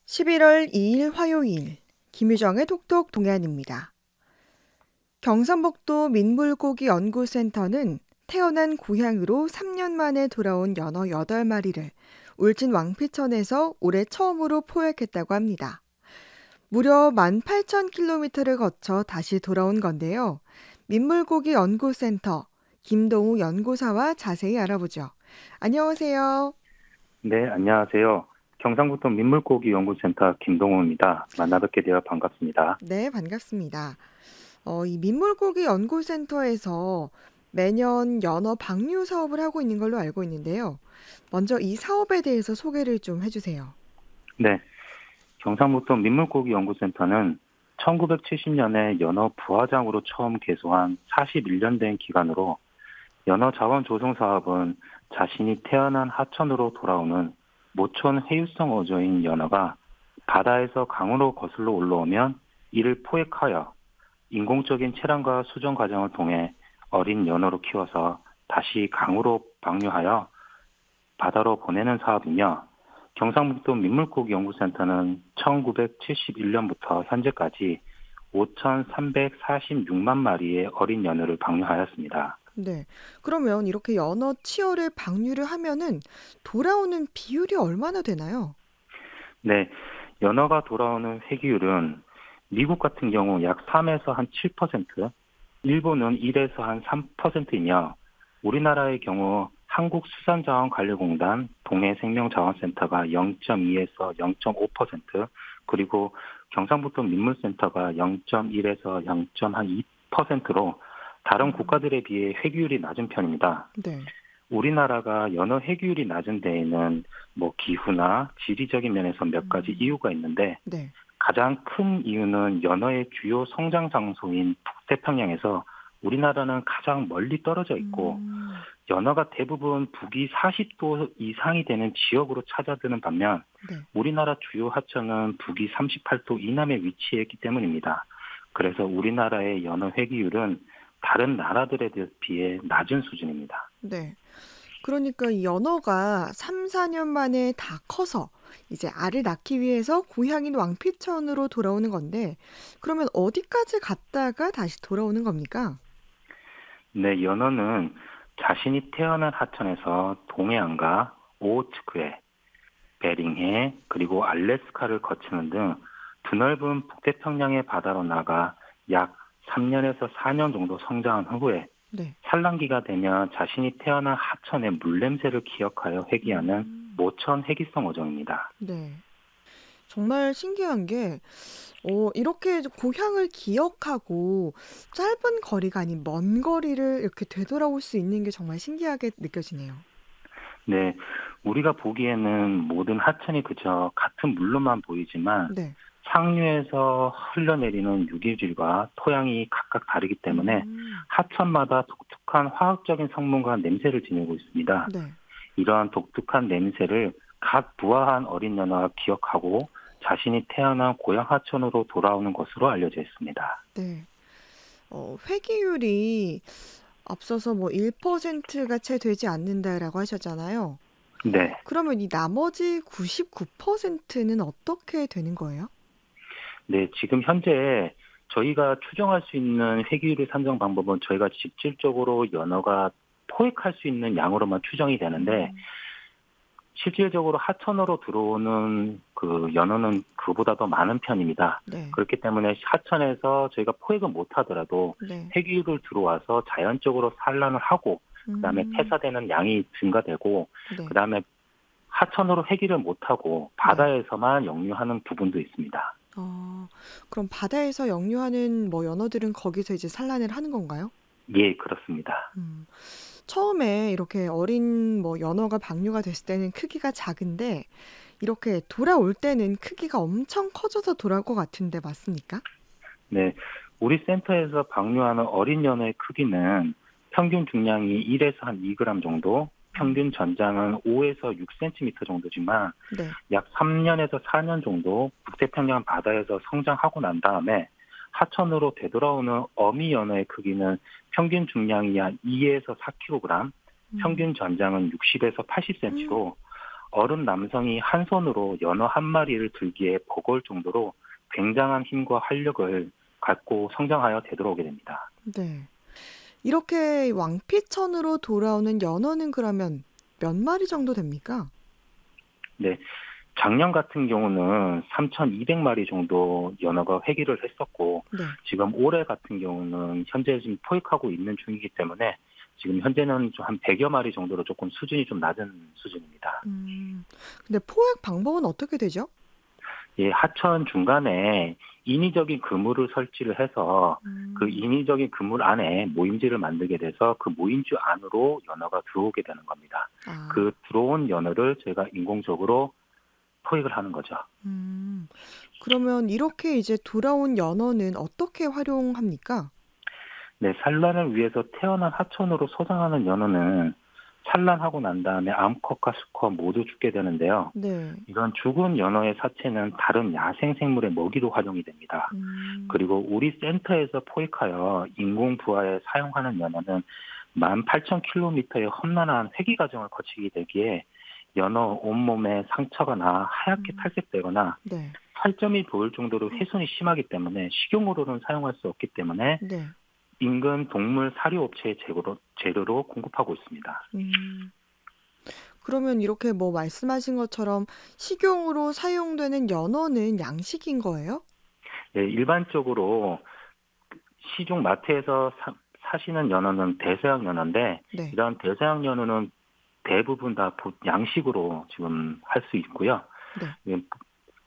11월 2일 화요일 김유정의 톡톡 동해안입니다. 경상북도 민물고기 연구센터는 태어난 고향으로 3년 만에 돌아온 연어 8마리를 울진 왕피천에서 올해 처음으로 포획했다고 합니다. 무려 18,000km를 거쳐 다시 돌아온 건데요. 민물고기 연구센터 김동우 연구사와 자세히 알아보죠. 안녕하세요. 네, 안녕하세요. 경상북도 민물고기 연구센터 김동호입니다. 만나 뵙게 되어 반갑습니다. 네, 반갑습니다. 이 민물고기 연구센터에서 매년 연어 방류 사업을 하고 있는 걸로 알고 있는데요. 먼저 이 사업에 대해서 소개를 좀 해주세요. 네, 경상북도 민물고기 연구센터는 1970년에 연어 부화장으로 처음 개소한 41년 된 기간으로 연어 자원 조성 사업은 자신이 태어난 하천으로 돌아오는 모촌 회유성 어조인 연어가 바다에서 강으로 거슬러 올라오면 이를 포획하여 인공적인 체란과 수정 과정을 통해 어린 연어로 키워서 다시 강으로 방류하여 바다로 보내는 사업이며, 경상북도 민물고기 연구센터는 1971년부터 현재까지 5,346만 마리의 어린 연어를 방류하였습니다. 네. 그러면 이렇게 연어 치어를 방류를 하면은 돌아오는 비율이 얼마나 되나요? 네, 연어가 돌아오는 회귀율은 미국 같은 경우 약 3에서 한 7%, 일본은 1에서 한 3%이며 우리나라의 경우 한국수산자원관리공단 동해생명자원센터가 0.2에서 0.5%, 그리고 경상북도 민물센터가 0.1에서 0.2%로 다른 국가들에 비해 회귀율이 낮은 편입니다. 네. 우리나라가 연어 회귀율이 낮은 데에는 기후나 지리적인 면에서 몇 가지 이유가 있는데, 네. 가장 큰 이유는 연어의 주요 성장 장소인 북태평양에서 우리나라는 가장 멀리 떨어져 있고, 연어가 대부분 북위 40도 이상이 되는 지역으로 찾아드는 반면 네. 우리나라 주요 하천은 북위 38도 이남에 위치해 있기 때문입니다. 그래서 우리나라의 연어 회귀율은 다른 나라들에 비해 낮은 수준입니다. 네. 그러니까 이 연어가 3, 4년 만에 다 커서 이제 알을 낳기 위해서 고향인 왕피천으로 돌아오는 건데, 그러면 어디까지 갔다가 다시 돌아오는 겁니까? 네, 연어는 자신이 태어난 하천에서 동해안과 오호츠크해, 베링해, 그리고 알래스카를 거치는 등 드넓은 북태평양의 바다로 나가 약 3년에서 4년 정도 성장한 후에 네. 산란기가 되면 자신이 태어난 하천의 물냄새를 기억하여 회귀하는 모천 회귀성 어종입니다. 네. 정말 신기한 게, 이렇게 고향을 기억하고 짧은 거리가 아닌 먼 거리를 이렇게 되돌아올 수 있는 게 정말 신기하게 느껴지네요. 네, 우리가 보기에는 모든 하천이 그저 같은 물로만 보이지만 네. 상류에서 흘러내리는 유기질과 토양이 각각 다르기 때문에 음. 하천마다 독특한 화학적인 성분과 냄새를 지니고 있습니다. 네. 이러한 독특한 냄새를 각 부화한 어린 연어가 기억하고 자신이 태어난 고향 하천으로 돌아오는 것으로 알려져 있습니다. 네. 회귀율이 앞서서 뭐 1%가 채 되지 않는다라고 하셨잖아요. 네. 그러면 이 나머지 99%는 어떻게 되는 거예요? 네, 지금 현재 저희가 추정할 수 있는 회귀율의 산정 방법은 저희가 직접적으로 연어가 포획할 수 있는 양으로만 추정이 되는데, 실질적으로 하천으로 들어오는 그 연어는 그보다 더 많은 편입니다. 네. 그렇기 때문에 하천에서 저희가 포획을 못 하더라도 네. 회귀율을 들어와서 자연적으로 산란을 하고, 그다음에 폐사되는 양이 증가되고, 네. 그다음에 하천으로 회귀를 못 하고 바다에서만 역류하는 부분도 있습니다. 그럼 바다에서 역류하는 뭐 연어들은 거기서 이제 산란을 하는 건가요? 예, 그렇습니다. 음. 처음에 이렇게 어린 뭐 연어가 방류가 됐을 때는 크기가 작은데 이렇게 돌아올 때는 크기가 엄청 커져서 돌아올 것 같은데 맞습니까? 네, 우리 센터에서 방류하는 어린 연어의 크기는 평균 중량이 1에서 한 2g 정도, 평균 전장은 5에서 6cm 정도지만 네. 약 3년에서 4년 정도 북태평양 바다에서 성장하고 난 다음에 하천으로 되돌아오는 어미 연어의 크기는 평균 중량이 한 2에서 4kg, 평균 전장은 60에서 80cm로 어른 남성이 한 손으로 연어 한 마리를 들기에 버거울 정도로 굉장한 힘과 활력을 갖고 성장하여 되돌아오게 됩니다. 네. 이렇게 왕피천으로 돌아오는 연어는 그러면 몇 마리 정도 됩니까? 네, 작년 같은 경우는 3,200마리 정도 연어가 회귀를 했었고, 네. 지금 올해 같은 경우는 현재 지금 포획하고 있는 중이기 때문에 지금 현재는 좀 한 100여 마리 정도로 조금 수준이 좀 낮은 수준입니다. 음. 근데 포획 방법은 어떻게 되죠? 예, 하천 중간에 인위적인 그물을 설치를 해서 그 음. 인위적인 그물 안에 모임지를 만들게 돼서 그 모임지 안으로 연어가 들어오게 되는 겁니다. 아. 그 들어온 연어를 저희가 인공적으로 포획을 하는 거죠. 음. 그러면 이렇게 이제 돌아온 연어는 어떻게 활용합니까? 네, 산란을 위해서 태어난 하천으로 소장하는 연어는 산란하고 난 다음에 암컷과 수컷 모두 죽게 되는데요. 네. 이런 죽은 연어의 사체는 다른 야생 생물의 먹이로 활용이 됩니다. 음. 그리고 우리 센터에서 포획하여 인공 부화에 사용하는 연어는 18,000km의 험난한 회귀 과정을 거치게 되기에 연어 온몸에 상처가 나 하얗게 음. 탈색되거나 네. 살점이 보일 정도로 훼손이 심하기 때문에 식용으로는 사용할 수 없기 때문에 네. 인근 동물 사료업체의 재료로 공급하고 있습니다. 음. 그러면 이렇게 뭐 말씀하신 것처럼 식용으로 사용되는 연어는 양식인 거예요? 네, 일반적으로 시중 마트에서 사시는 연어는 대서양 연어인데 네. 이런 대서양 연어는 대부분 다 양식으로 지금 할 수 있고요. 네. 예,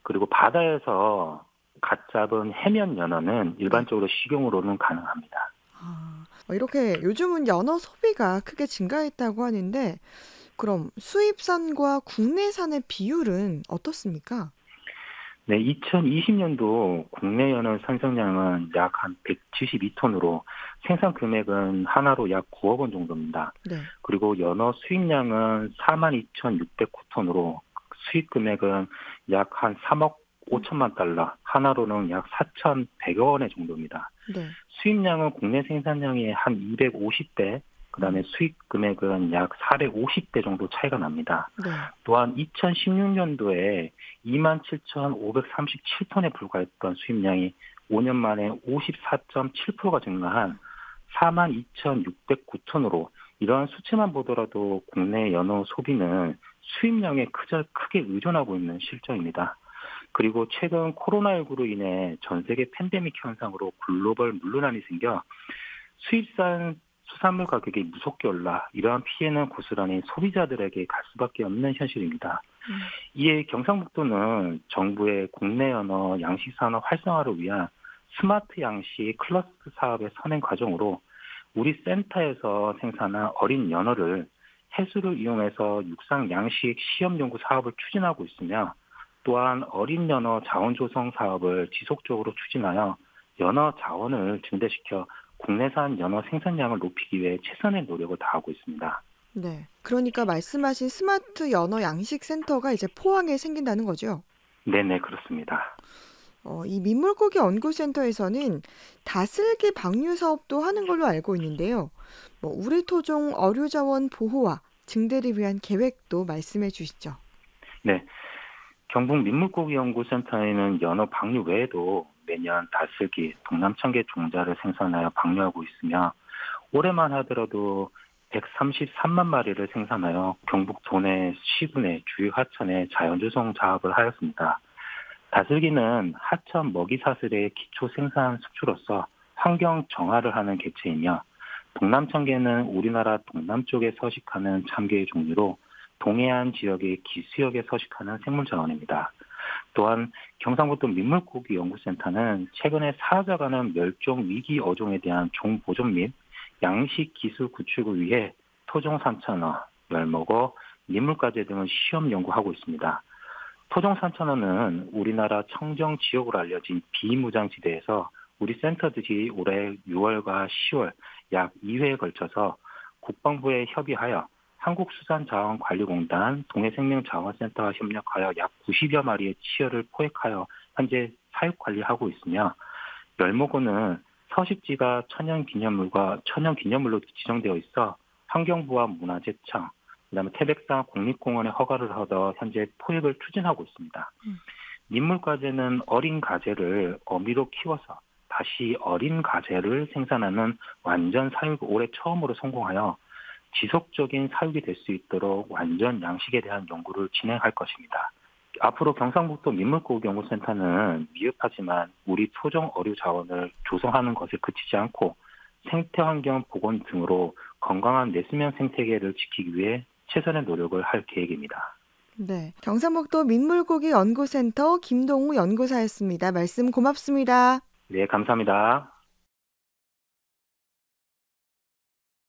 그리고 바다에서 갓 잡은 해면 연어는 네. 일반적으로 식용으로는 가능합니다. 아. 이렇게 요즘은 연어 소비가 크게 증가했다고 하는데 그럼 수입산과 국내산의 비율은 어떻습니까? 네, 2020년도 국내 연어 생산량은 약 한 172톤으로 생산 금액은 하나로 약 9억 원 정도입니다. 네. 그리고 연어 수입량은 42,609톤으로 수입 금액은 약 한 3억 5천만 달러, 하나로는 약 4,100여 원의 정도입니다. 네. 수입량은 국내 생산량의 한 250배, 그다음에 음. 수입 금액은 약 450배 정도 차이가 납니다. 네. 또한 2016년도에 27,537톤에 불과했던 수입량이 5년 만에 54.7%가 증가한 42,609톤으로 이러한 수치만 보더라도 국내 연어 소비는 수입량에 크게 의존하고 있는 실정입니다. 그리고 최근 코로나19로 인해 전 세계 팬데믹 현상으로 글로벌 물류난이 생겨 수입산 수산물 가격이 무섭게 올라 이러한 피해는 고스란히 소비자들에게 갈 수밖에 없는 현실입니다. 음. 이에 경상북도는 정부의 국내 연어 양식 산업 활성화를 위한 스마트 양식 클러스터 사업의 선행 과정으로 우리 센터에서 생산한 어린 연어를 해수를 이용해서 육상 양식 시험 연구 사업을 추진하고 있으며 또한 어린 연어 자원 조성 사업을 지속적으로 추진하여 연어 자원을 증대시켜 국내산 연어 생산량을 높이기 위해 최선의 노력을 다하고 있습니다. 네. 그러니까 말씀하신 스마트 연어 양식 센터가 이제 포항에 생긴다는 거죠? 네네, 그렇습니다. 이 민물고기 연구센터에서는 다슬기 방류 사업도 하는 걸로 알고 있는데요. 뭐 우리 토종 어류 자원 보호와 증대를 위한 계획도 말씀해 주시죠. 네, 경북 민물고기 연구센터에는 연어 방류 외에도 매년 다슬기, 동남청개 종자를 생산하여 방류하고 있으며 올해만 하더라도 133만 마리를 생산하여 경북 도내 시군의 주요 하천에 자연조성 작업을 하였습니다. 다슬기는 하천 먹이사슬의 기초 생산 수출로서 환경 정화를 하는 개체이며 동남청개는 우리나라 동남쪽에 서식하는 참개의 종류로 동해안 지역의 기수역에 서식하는 생물자원입니다. 또한 경상북도 민물고기 연구센터는 최근에 사라져가는 멸종 위기 어종에 대한 종 보존 및 양식 기술 구축을 위해 토종 산천어, 멸먹어, 민물가재 등을 시험 연구하고 있습니다. 토종 산천어는 우리나라 청정 지역으로 알려진 비무장지대에서 우리 센터들이 올해 6월과 10월 약 2회에 걸쳐서 국방부에 협의하여 한국수산자원관리공단 동해생명자원센터와 협력하여 약 90여 마리의 치어를 포획하여 현재 사육관리하고 있으며 멸목어는 서식지가 천연기념물로 지정되어 있어 환경부와 문화재청, 그다음에 태백산 국립공원에 허가를 얻어 현재 포획을 추진하고 있습니다. 음. 민물가재는 어린 가재를 어미로 키워서 다시 어린 가재를 생산하는 완전 사육 올해 처음으로 성공하여 지속적인 사육이 될 수 있도록 완전 양식에 대한 연구를 진행할 것입니다. 앞으로 경상북도 민물고기연구센터는 미흡하지만 우리 토종 어류 자원을 조성하는 것에 그치지 않고 생태환경 복원 등으로 건강한 내수면 생태계를 지키기 위해 최선의 노력을 할 계획입니다. 네. 경상북도 민물고기 연구센터 김동우 연구사였습니다. 말씀 고맙습니다. 네, 감사합니다.